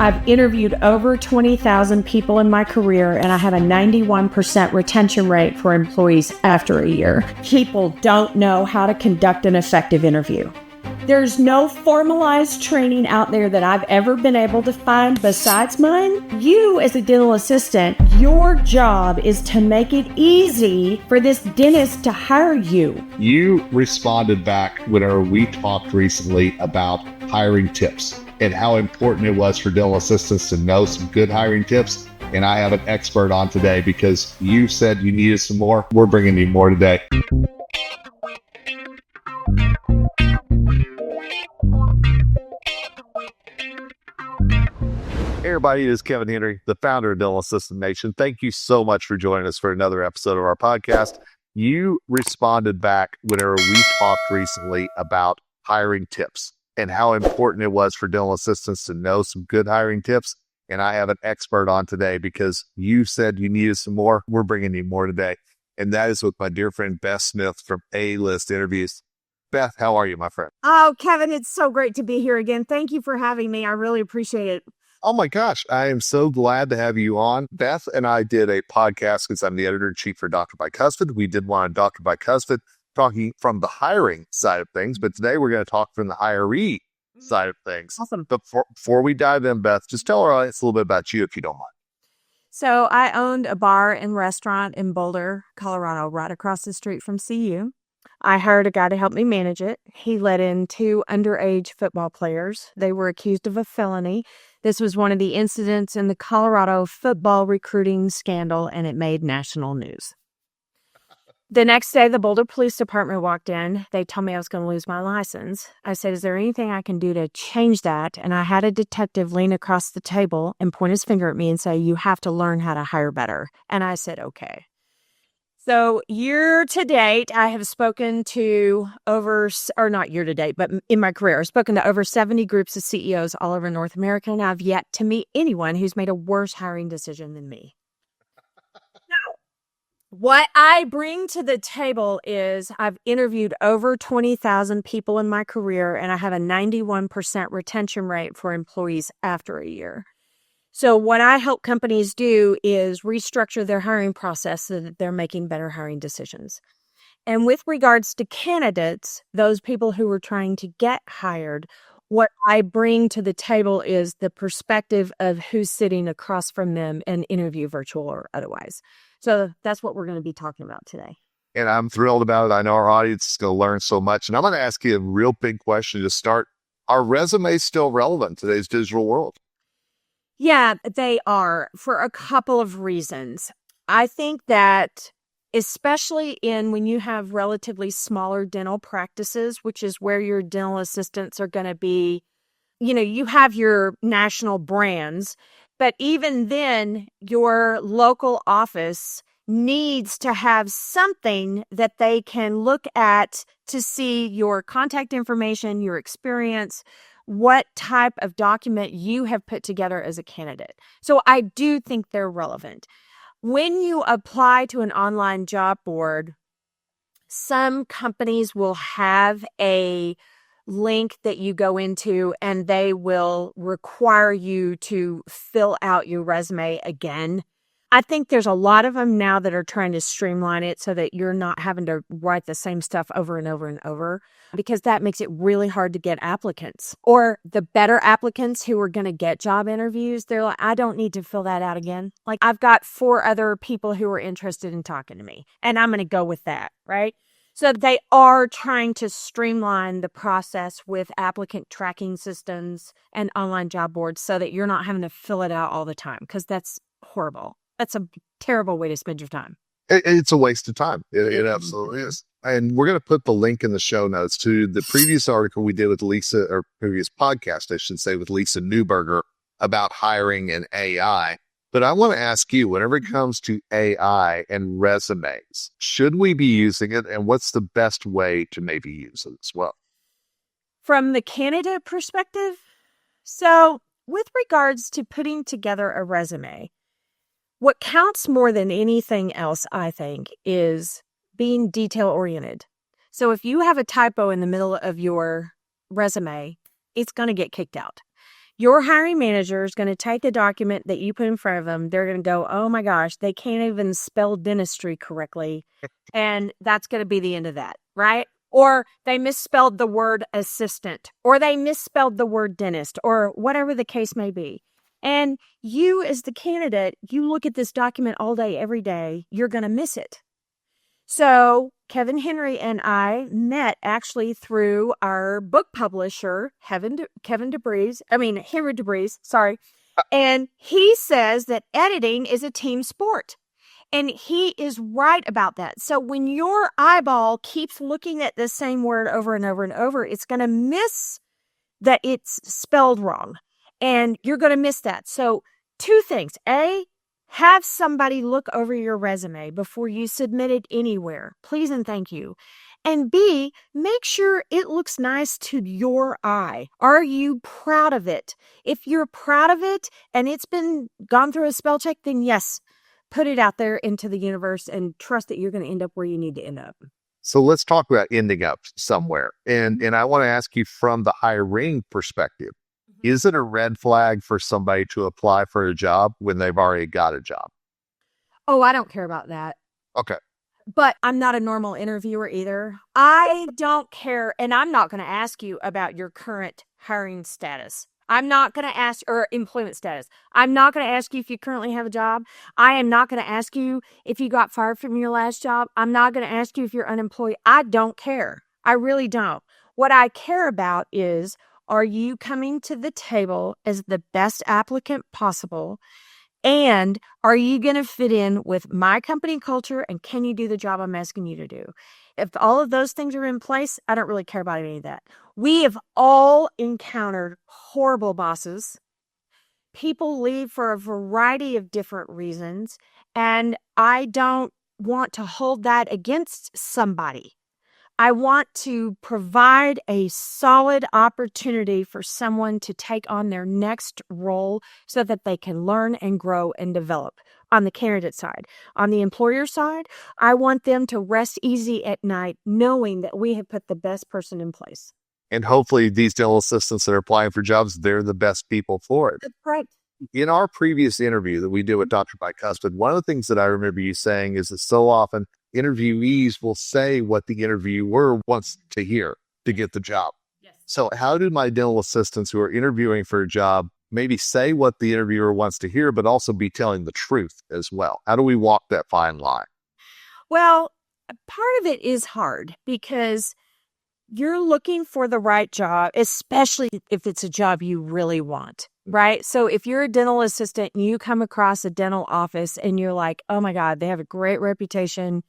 I've interviewed over 20,000 people in my career, and I have a 91% retention rate for employees after a year. People don't know how to conduct an effective interview. There's no formalized training out there that I've ever been able to find besides mine. You, as a dental assistant, your job is to make it easy for this dentist to hire you. You responded back whenever we talked recently about hiring tips and how important it was for dental assistants to know some good hiring tips. And I have an expert on today because you said you needed some more. We're bringing you more today. Hey everybody, it is Kevin Henry, the founder of Dental Assistant Nation. Thank you so much for joining us for another episode of our podcast. You responded back whenever we talked recently about hiring tips and how important it was for dental assistants to know some good hiring tips. And I have an expert on today because you said you needed some more. We're bringing you more today. And that is with my dear friend Beth Smith from A-List Interviews. Beth, how are you, my friend? Oh, Kevin, it's so great to be here again. Thank you for having me. I really appreciate it. Oh my gosh, I am so glad to have you on. Beth and I did a podcast because I'm the editor-in-chief for Dr. Bicuspid. We did one on Dr. Bicuspid talking from the hiring side of things, but today we're going to talk from the hiree side of things. Awesome. But before we dive in, Beth, just tell our audience a little bit about you if you don't mind. So I owned a bar and restaurant in Boulder, Colorado, right across the street from CU. I hired a guy to help me manage it. He let in 2 underage football players. They were accused of a felony. This was one of the incidents in the Colorado football recruiting scandal, and it made national news. The next day, the Boulder Police Department walked in. They told me I was going to lose my license. I said, is there anything I can do to change that? And I had a detective lean across the table and point his finger at me and say, you have to learn how to hire better. And I said, okay. So year to date, I have spoken to not year to date, but in my career, I've spoken to over 70 groups of CEOs all over North America, and I've yet to meet anyone who's made a worse hiring decision than me. Now, what I bring to the table is I've interviewed over 20,000 people in my career, and I have a 91% retention rate for employees after a year. So what I help companies do is restructure their hiring process so that they're making better hiring decisions. And with regards to candidates, those people who are trying to get hired, what I bring to the table is the perspective of who's sitting across from them in interview, virtual or otherwise. So that's what we're going to be talking about today. And I'm thrilled about it. I know our audience is going to learn so much. And I'm going to ask you a real big question to start. Are resumes still relevant in today's digital world? Yeah, they are for a couple of reasons. I think that especially when you have relatively smaller dental practices, which is where your dental assistants are going to be, you have your national brands, but even then your local office needs to have something that they can look at to see your contact information, your experience, what type of document you have put together as a candidate. So I do think they're relevant. When you apply to an online job board, some companies will have a link that you go into and they will require you to fill out your resume again. I think there's a lot of them now that are trying to streamline it so that you're not having to write the same stuff over and over and over, because that makes it really hard to get applicants. Or the better applicants who are going to get job interviews, they're like, I don't need to fill that out again. Like, I've got 4 other people who are interested in talking to me, and I'm going to go with that, right? So they are trying to streamline the process with applicant tracking systems and online job boards so that you're not having to fill it out all the time, because that's horrible. That's a terrible way to spend your time. It's a waste of time. It absolutely is. And we're going to put the link in the show notes to the previous article we did with Lisa, or previous podcast, I should say, with Lisa Newberger about hiring and AI. But I want to ask you, whenever it comes to AI and resumes, should we be using it? And what's the best way to maybe use it as well? From the candidate perspective, so with regards to putting together a resume, what counts more than anything else, I think, is being detail-oriented. So if you have a typo in the middle of your resume, it's going to get kicked out. Your hiring manager is going to take the document that you put in front of them. They're going to go, oh my gosh, they can't even spell dentistry correctly. And that's going to be the end of that, right? Or they misspelled the word assistant, or they misspelled the word dentist, or whatever the case may be. And you, as the candidate, you look at this document all day, every day, you're going to miss it. So Kevin Henry and I met actually through our book publisher, Henry DeBreeze, sorry. And he says that editing is a team sport. And he is right about that. So when your eyeball keeps looking at the same word over and over and over, it's going to miss that it's spelled wrong. And you're going to miss that. So 2 things. A, have somebody look over your resume before you submit it anywhere. Please and thank you. And B, make sure it looks nice to your eye. Are you proud of it? If you're proud of it and it's been gone through a spell check, then yes, put it out there into the universe and trust that you're going to end up where you need to end up. So let's talk about ending up somewhere. And I want to ask you from the hiring perspective, is it a red flag for somebody to apply for a job when they've already got a job? Oh, I don't care about that. Okay. But I'm not a normal interviewer either. I don't care. And I'm not going to ask you about your current hiring status. I'm not going to ask, or employment status. I'm not going to ask you if you currently have a job. I am not going to ask you if you got fired from your last job. I'm not going to ask you if you're unemployed. I don't care. I really don't. What I care about is, are you coming to the table as the best applicant possible? And are you going to fit in with my company culture? And can you do the job I'm asking you to do? If all of those things are in place, I don't really care about any of that. We have all encountered horrible bosses. People leave for a variety of different reasons. And I don't want to hold that against somebody. I want to provide a solid opportunity for someone to take on their next role so that they can learn and grow and develop on the candidate side. On the employer side, I want them to rest easy at night knowing that we have put the best person in place. And hopefully these dental assistants that are applying for jobs, they're the best people for it. That's right. In our previous interview that we did with Dr. Bicuspid, one of the things that I remember you saying is that so often interviewees will say what the interviewer wants to hear to get the job. Yes. So how do my dental assistants who are interviewing for a job maybe say what the interviewer wants to hear, but also be telling the truth as well? How do we walk that fine line? Well, part of it is hard because you're looking for the right job, especially if it's a job you really want, right? So if you're a dental assistant and you come across a dental office and you're like, oh my God, they have a great reputation.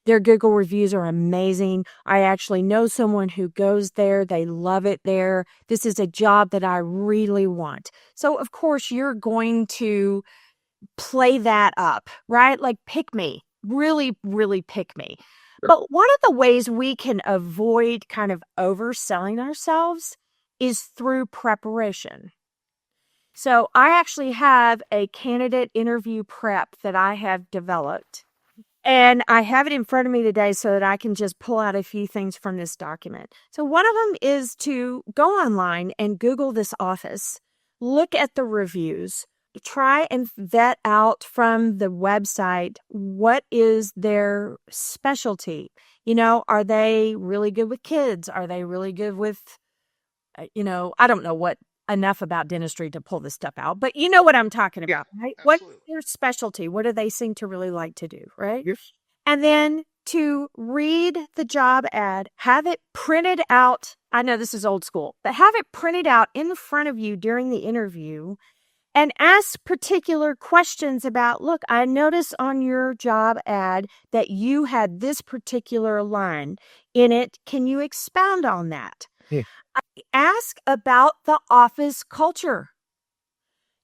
Their Google reviews are amazing. I actually know someone who goes there. They love it there. This is a job that I really want. So of course you're going to play that up, right? Like pick me, really, really pick me. But one of the ways we can avoid kind of overselling ourselves is through preparation. So I actually have a candidate interview prep that I have developed, and I have it in front of me today so that I can just pull out a few things from this document. So one of them is to go online and Google this office, look at the reviews, try and vet out from the website what is their specialty. You know, are they really good with kids? Are they really good with, I don't know what enough about dentistry to pull this stuff out, but you know what I'm talking about, right? What's their specialty? What do they seem to really like to do, right? Yes. And then to read the job ad, have it printed out. I know this is old school, but have it printed out in front of you during the interview and ask particular questions about, look, I noticed on your job ad that you had this particular line in it. Can you expound on that? Yeah. Ask about the office culture.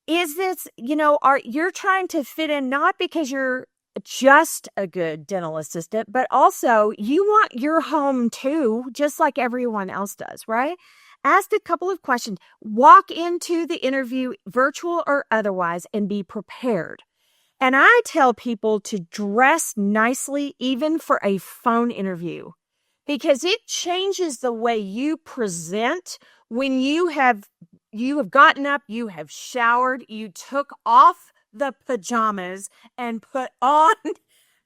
Is this, you're trying to fit in not because you're just a good dental assistant, but also you want your home too, just like everyone else does, right? Ask a couple of questions. Walk into the interview, virtual or otherwise, and be prepared. And I tell people to dress nicely even for a phone interview because it changes the way you present when you have You have gotten up, you have showered, you took off the pajamas and put on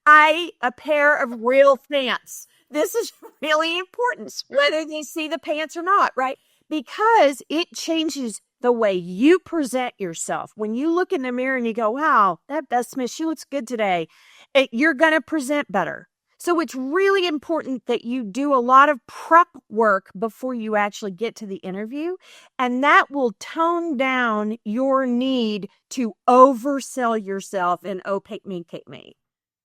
a pair of real pants. This is really important, whether you see the pants or not, right? Because it changes the way you present yourself. When you look in the mirror and you go, wow, that Beth Smith, she looks good today, you're going to present better. So it's really important that you do a lot of prep work before you actually get to the interview. And that will tone down your need to oversell yourself and pick me.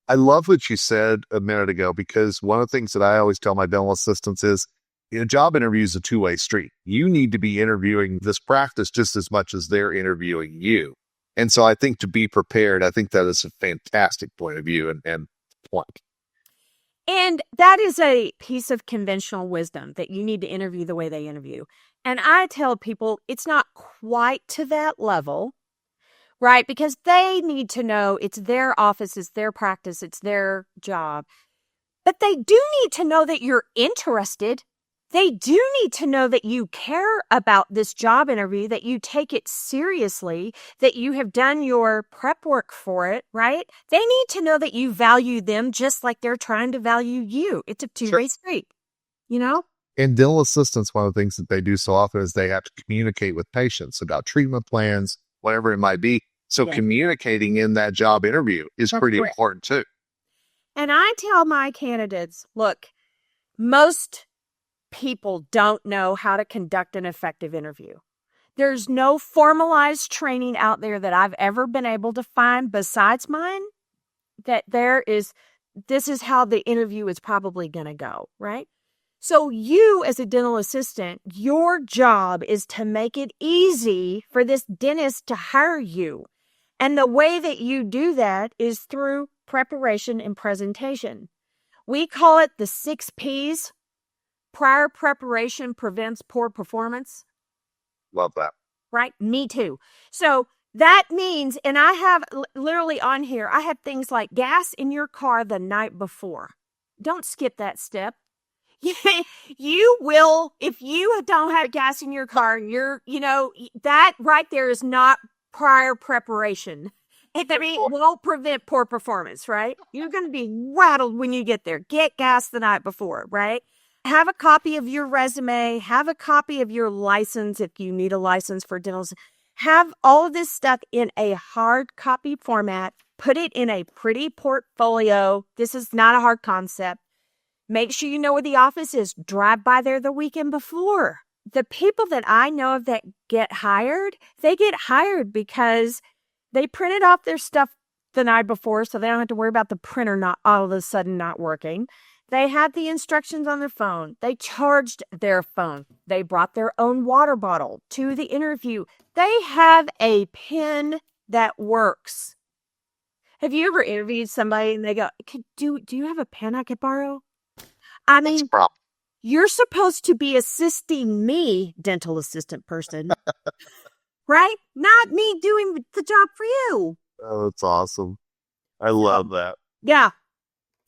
I love what you said a minute ago, because one of the things that I always tell my dental assistants is, job interview is a two-way street. You need to be interviewing this practice just as much as they're interviewing you. And so I think to be prepared, I think that is a fantastic point of view and point. And that is a piece of conventional wisdom, that you need to interview the way they interview. And I tell people it's not quite to that level, right? Because they need to know it's their office, it's their practice, it's their job. But they do need to know that you're interested. They do need to know that you care about this job interview, that you take it seriously, that you have done your prep work for it, right? They need to know that you value them just like they're trying to value you. It's a two-way street, you know? And dental assistants, one of the things that they do so often is they have to communicate with patients about treatment plans, whatever it might be. So communicating in that job interview is pretty important too. And I tell my candidates, look, most people don't know how to conduct an effective interview. There's no formalized training out there that I've ever been able to find besides mine that this is how the interview is probably going to go, right? So you as a dental assistant, your job is to make it easy for this dentist to hire you. And the way that you do that is through preparation and presentation. We call it the 6 Ps. Prior preparation prevents poor performance. Love that. Right? Me too. So that means, and I have literally on here, I have things like gas in your car the night before. Don't skip that step. You will, if you don't have gas in your car, that right there is not prior preparation. It won't prevent poor performance, right? You're going to be rattled when you get there. Get gas the night before, right? Have a copy of your resume. Have a copy of your license if you need a license for dental. Have all of this stuff in a hard copy format. Put it in a pretty portfolio. This is not a hard concept. Make sure you know where the office is. Drive by there the weekend before. The people that I know of that get hired, they get hired because they printed off their stuff the night before, so they don't have to worry about the printer not all of a sudden not working. They had the instructions on their phone. They charged their phone. They brought their own water bottle to the interview. They have a pen that works. Have you ever interviewed somebody and they go, do you have a pen I could borrow? I mean, you're supposed to be assisting me, dental assistant person, right? Not me doing the job for you. Oh, that's awesome. I love that. Yeah,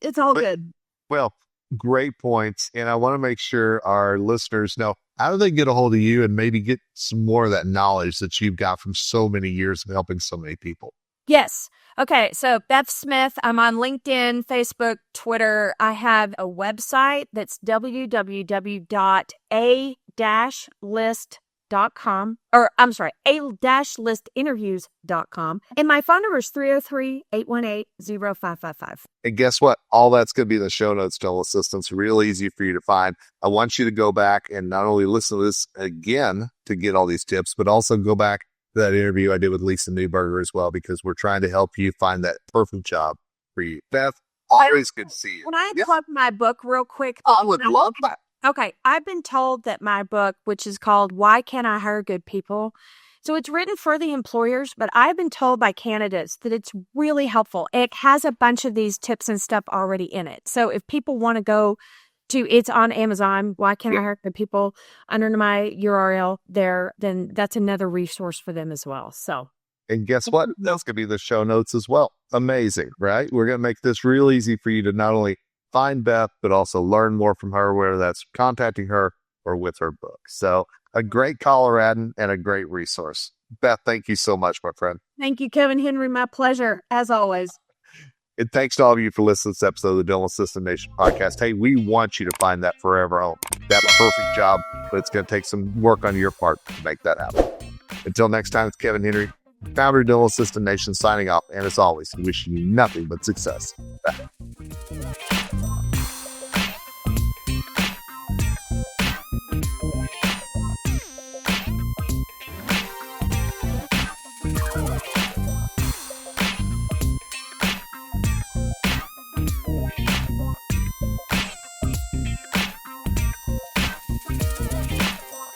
it's all good. Well, great points. And I want to make sure our listeners know, how do they get a hold of you and maybe get some more of that knowledge that you've got from so many years of helping so many people? Yes. Okay. So Beth Smith, I'm on LinkedIn, Facebook, Twitter. I have a website that's www.a-list.com, or I'm sorry, a-listinterviews.com. And my phone number is 303-818-0555. And guess what? All that's going to be in the show notes, dental assistants. Real easy for you to find. I want you to go back and not only listen to this again to get all these tips, but also go back to that interview I did with Lisa Newberger as well, because we're trying to help you find that perfect job for you. Beth, always good to see you. When I plug my book real quick. I would love that. Okay, I've been told that my book, which is called Why Can't I Hire Good People? So it's written for the employers, but I've been told by candidates that it's really helpful. It has a bunch of these tips and stuff already in it. So if people want to go to, it's on Amazon, Why Can't I Hire Good People, under my URL there, then that's another resource for them as well. So. And guess what? That's going to be the show notes as well. Amazing, right? We're going to make this real easy for you to not only find Beth, but also learn more from her, whether that's contacting her or with her book. So a great Coloradan and a great resource. Beth, thank you so much, my friend. Thank you, Kevin Henry. My pleasure, as always. And thanks to all of you for listening to this episode of the Dental Assistant Nation podcast. Hey, we want you to find that forever home, that perfect job, but it's going to take some work on your part to make that happen. Until next time, it's Kevin Henry, founder of Dental Assistant Nation, signing off. And as always, wishing you nothing but success. Bye.